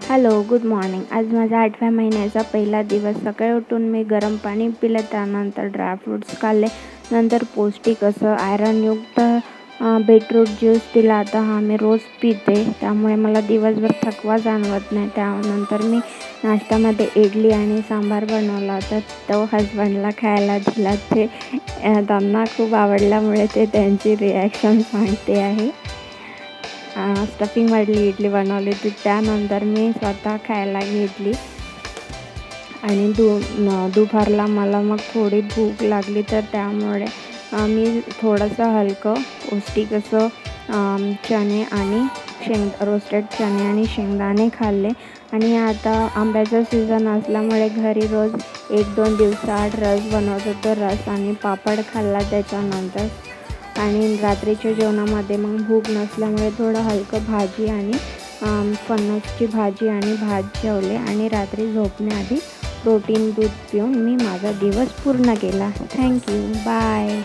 Hello, good morning. आज माझा 8व्या महिन्याचा पहिला दिवस. सकाळी उठून मी गरम पाणी पिलं, त्यानंतर ड्रायफ्रूट्स खाल्ले, नंतर पौष्टिक असं आयरनयुक्त बीटरूट ज्यूस पिला. आता हा मी रोज पिते, त्यामुळे मला दिवसभर थकवा जाणवत नाही. त्यानंतर मी नाश्त्यामध्ये इडली आणि सांबार बनवला, तर तो हजबंडला खायला दिला. ते त्यांना खूप आवडल्यामुळे ते त्यांची रिॲक्शन सांगते आहे. स्टफिंगवाली इडली बनवली होती, त्यानंतर मी स्वतः खायला घेतली. आणि दुपारला मला मग थोडी भूक लागली, तर त्यामुळे मी थोडंसं हलकं पौष्टिक असं चणे आणि रोस्टेड चणे आणि शेंगदाणे खाल्ले. आणि आता आंब्याचा सीझन असल्यामुळे घरी रोज 1-2 दिवसाआड रस बनवत होतो. रस आणि पापड खाल्ला त्याच्यानंतर. आणि रात्रीच्या जेवणामध्ये मग भूक नसल्यामुळे थोडं हलकं भाजी आणि फणसची भाजी आणि भात जेवले. आणि रात्री झोपण्याआधी प्रोटीन दूध पिऊन मी माझा दिवस पूर्ण केला. थँक्यू. बाय.